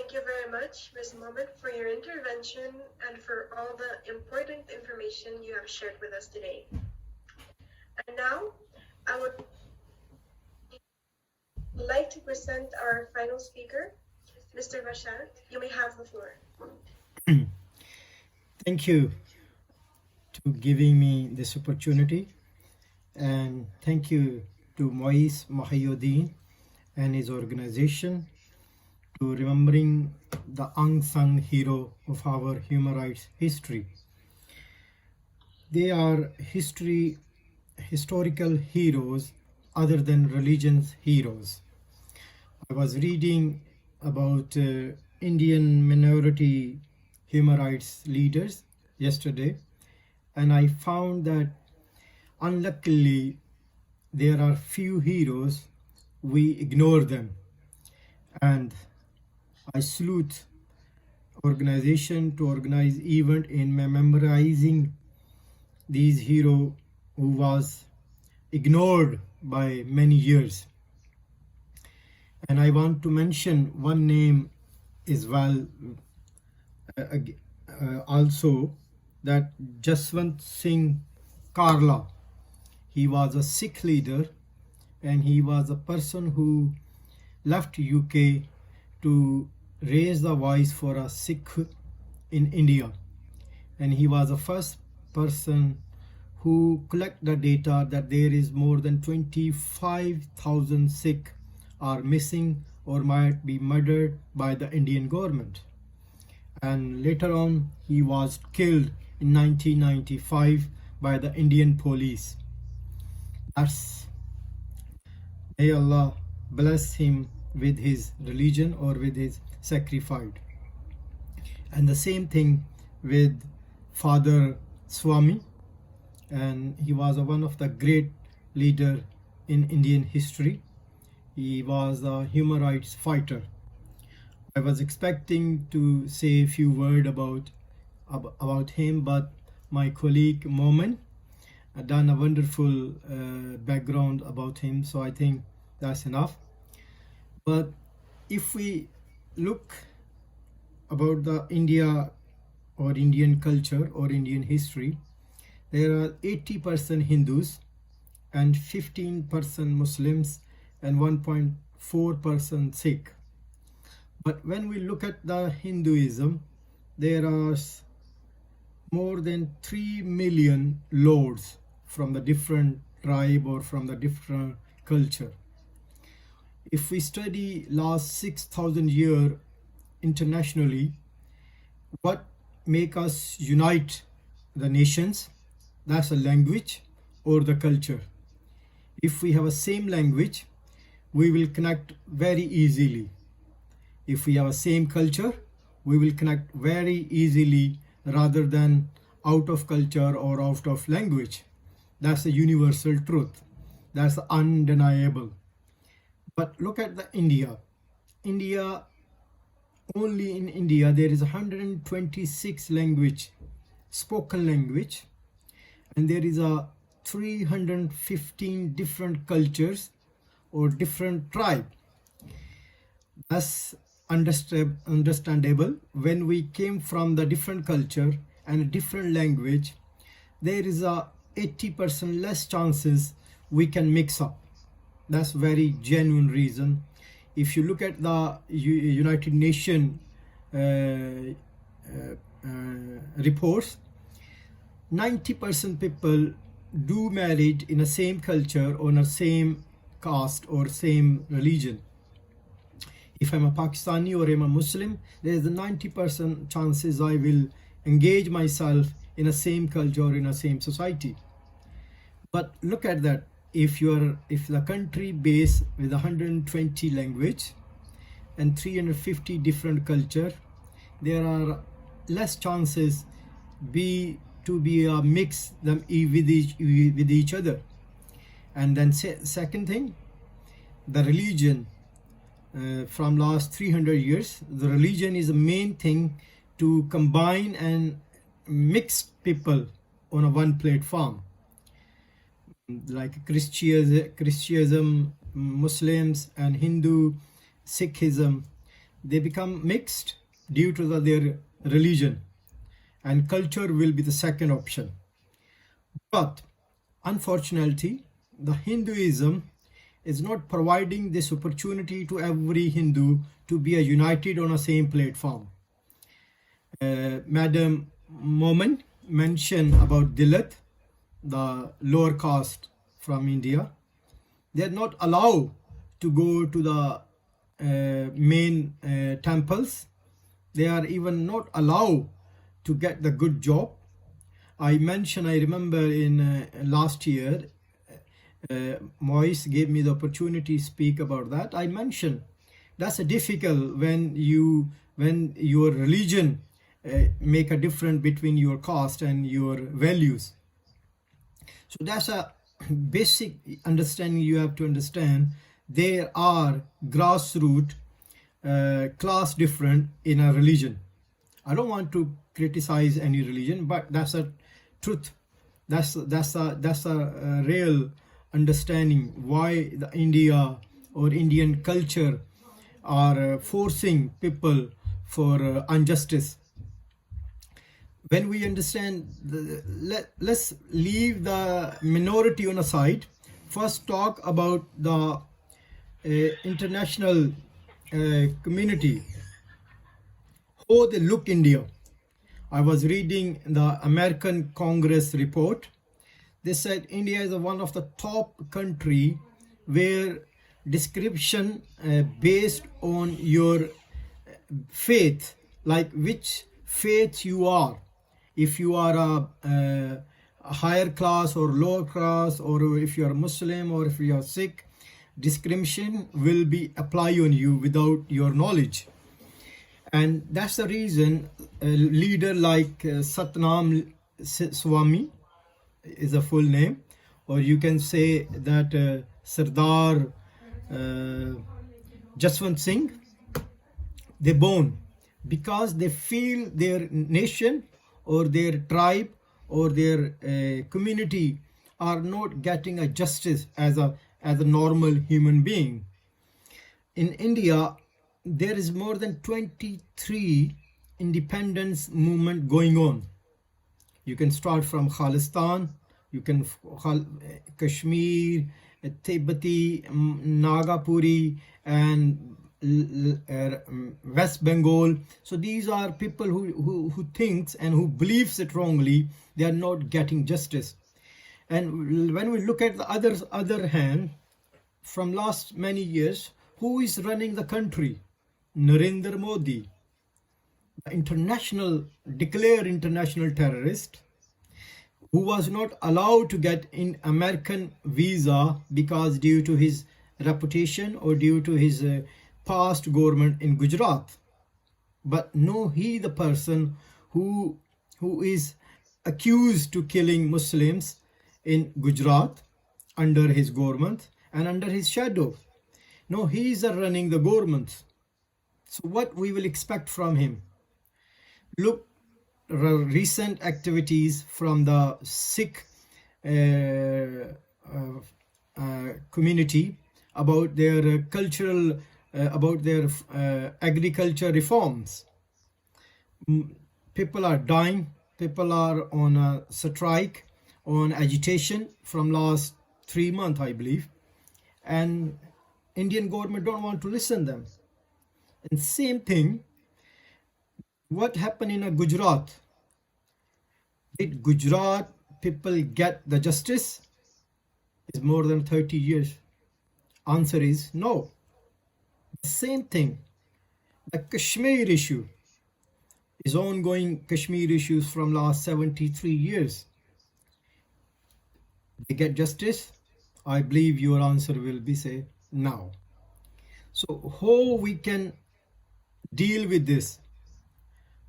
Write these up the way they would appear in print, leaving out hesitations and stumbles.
Thank you very much, Ms. Mohammed, for your intervention and for all the important information you have shared with us today. And now, I would like to present our final speaker, Mr. Basharat. You may have the floor. Thank you to giving me this opportunity, and thank you to Moise Mahayuddin and his organization to remembering the unsung hero of our human rights history. They are historical heroes other than religion's heroes. I was reading about Indian minority human rights leaders yesterday, and I found that unluckily there are few heroes. We ignore them, and I salute organization to organize event in memorizing these hero who was ignored by many years. And I want to mention one name as well, also, that Jaswant Singh Karla. He was a Sikh leader, and he was a person who left UK to raise the voice for a Sikh in India. And he was the first person who collect the data that there is more than 25,000 Sikh are missing or might be murdered by the Indian government. And later on, he was killed in 1995 by the Indian police. May Allah bless him with his religion or with his sacrifice. And the same thing with Father Swamy, and he was one of the great leader in Indian history. He was a human rights fighter. I was expecting to say a few words about him, but my colleague Momin done a wonderful background about him, so I think that's enough. But if we look about the India or Indian culture or Indian history, there are 80% Hindus and 15% Muslims and 1.4% Sikh. But when we look at the Hinduism, there are more than 3 million lords from the different tribe or from the different culture. If we study last 6,000 years internationally, what make us unite the nations? That's a language or the culture. If we have a same language, we will connect very easily. If we have a same culture, we will connect very easily rather than out of culture or out of language. That's a universal truth. That's undeniable. But look at the India. Only in India, there is 126 language, spoken language, and there is a 315 different cultures or different tribe. That's understandable. When we came from the different culture and a different language, there is a 80% less chances we can mix up. That's very genuine reason. If you look at the United Nations reports, 90% people do married in the same culture or in the same caste or same religion. If I'm a Pakistani or I'm a Muslim, there is a 90% chances I will engage myself in the same culture or in the same society. But look at that. If the country based with 120 language and 350 different culture, there are less chances to be a mix them with each other. And then second thing, the religion. From last 300 years, the religion is the main thing to combine and mix people on a one platform. Like Christianism, Muslims and Hindu, Sikhism, they become mixed due to their religion, and culture will be the second option. But unfortunately, the Hinduism is not providing this opportunity to every Hindu to be united on a same platform. Madam Momin mentioned about Dalit, the lower caste from India. They are not allowed to go to the main temples. They are even not allowed to get the good job. I remember in last year, Moise gave me the opportunity to speak about that. I mentioned that's difficult when your religion make a difference between your caste and your values. So that's a basic understanding you have to understand. There are grassroots class different in a religion. I don't want to criticize any religion, but that's a truth. That's a real understanding why the India or Indian culture are forcing people for injustice. When we understand, let's leave the minority on a side. First talk about the international community, how they look India. I was reading the American Congress report. They said India is one of the top country where discrimination based on your faith, like which faith you are. If you are a higher class or lower class, or if you are Muslim or if you are Sikh, discrimination will be applied on you without your knowledge. And that's the reason a leader like Satnam Swamy is a full name, or you can say that Sardar Jaswant Singh, they born because they feel their nation or their tribe or their community are not getting a justice as a normal human being. In India, there is more than 23 independence movement going on. You can start from Khalistan, you can Kashmir, Tibbeti, Nagapuri, and West Bengal. So these are people who thinks and who believes it wrongly. They are not getting justice. And when we look at the other hand, from last many years, who is running the country? Narendra Modi, declared international terrorist, who was not allowed to get in American visa because due to his reputation or due to his past government in Gujarat. But no, he the person who is accused to killing Muslims in Gujarat under his government and under his shadow. No, he is running the government. So what we will expect from him? Look, recent activities from the Sikh community about their cultural, about their agriculture reforms. People are dying. People are on a strike, on agitation from last 3 months, I believe. And Indian government don't want to listen to them. And same thing, what happened in Gujarat? Did Gujarat people get the justice? It's more than 30 years. Answer is no. Same thing, the Kashmir issue is ongoing. Kashmir issues from last 73 years. They get justice? I believe your answer will be say no. So how we can deal with this?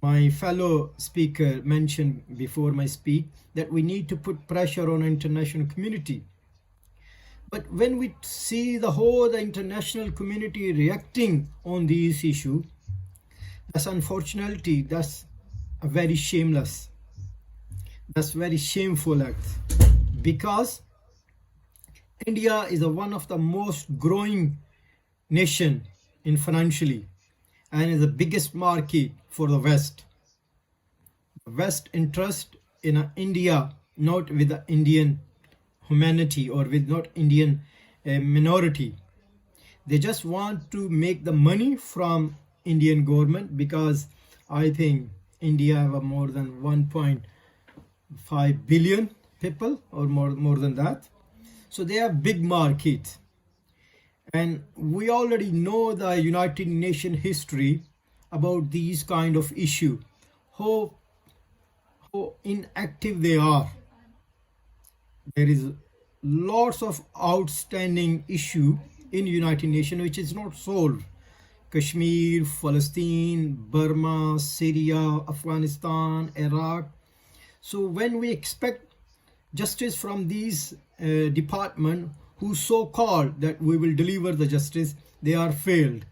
My fellow speaker mentioned before my speak that we need to put pressure on international community. But when we see the whole international community reacting on these issues, that's unfortunately, that's a very shameless. That's very shameful act, because India is one of the most growing nation in financially, and is the biggest market for the West. The West interest in India, not with the Indian humanity or with not Indian minority. They just want to make the money from Indian government, because I think India have a more than 1.5 billion people or more than that. So they have big market. And we already know the United Nations history about these kind of issue, how inactive they are. There is lots of outstanding issue in United Nations which is not solved. Kashmir, Palestine, Burma, Syria, Afghanistan, Iraq. So when we expect justice from these department who so called that we will deliver the justice, they are failed.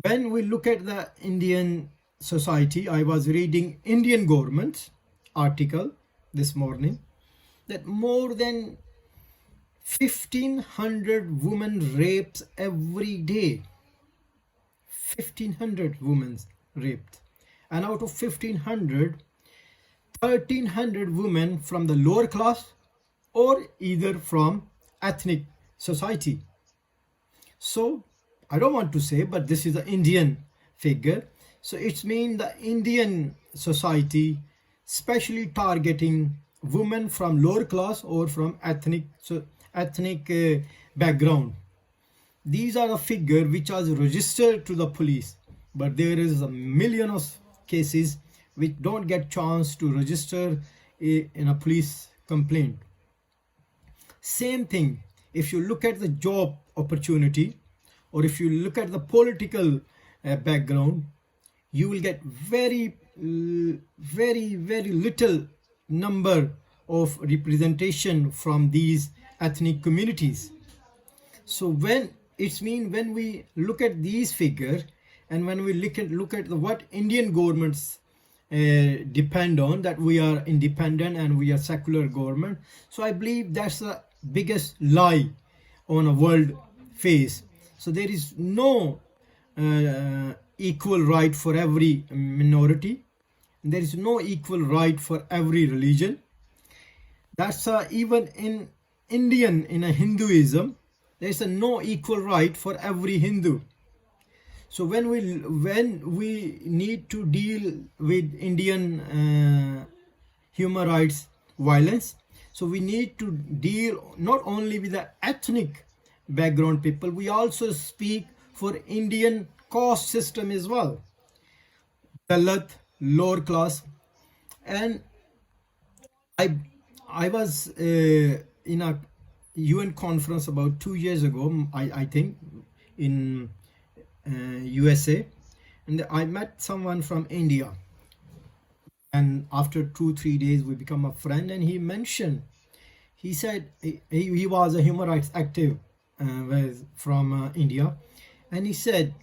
When we look at the Indian society, I was reading Indian government article this morning that more than 1,500 women rapes every day. 1,500 women raped, and out of 1,500, 1,300 women from the lower class or either from ethnic society. So I don't want to say, but this is the Indian figure. So it's mean the Indian society especially targeting women from lower class or from ethnic background. These are the figure which are registered to the police, but there is a million of cases which don't get chance to register in a police complaint. Same thing if you look at the job opportunity, or if you look at the political background, you will get very little number of representation from these ethnic communities. So when we look at these figures, and when we look at what Indian governments depend on, that we are independent and we are secular government, so I believe that's the biggest lie on a world face. So there is no equal right for every minority. There is no equal right for every religion. That's even in Hinduism, there is no equal right for every Hindu. So when we need to deal with Indian human rights violence, so we need to deal not only with the ethnic background people, we also speak for Indian caste system as well, Dalit, lower class. And I was in a UN conference about 2 years ago, I think, in USA, and I met someone from India, and after 2-3 days we become a friend, and he said he was a human rights active from India, and he said,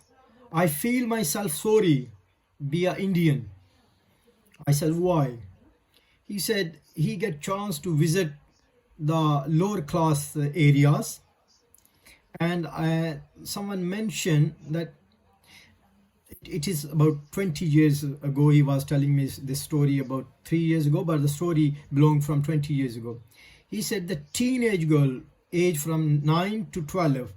I feel myself sorry be an Indian. I said, why? He said he get chance to visit the lower class areas, and someone mentioned that it is about 20 years ago. He was telling me this story about 3 years ago, but the story belonged from 20 years ago. He said the teenage girl age from 9 to 12,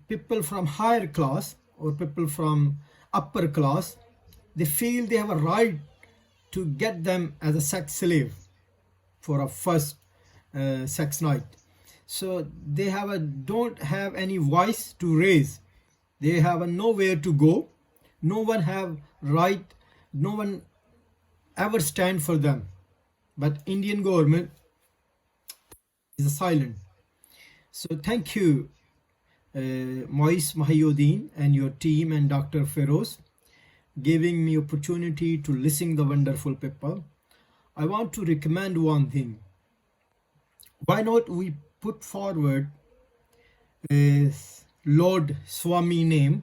people from higher class or people from upper class, they feel they have a right to get them as a sex slave for a first sex night. So they don't have any voice to raise. They have nowhere to go. No one have right. No one ever stand for them. But Indian government is silent. So thank you, Mois Mahiyuddin and your team and Dr. Feroz, giving me opportunity to listen the wonderful people. I want to recommend one thing. Why not we put forward Lord Swamy name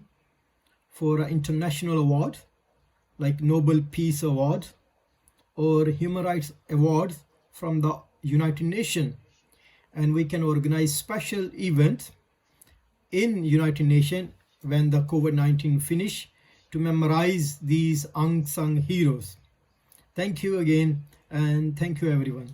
for an international award like Nobel Peace Award or Human Rights Awards from the United Nations, and we can organize special event in United Nations when the COVID-19 finish, to memorize these unsung heroes. Thank you again, and thank you everyone.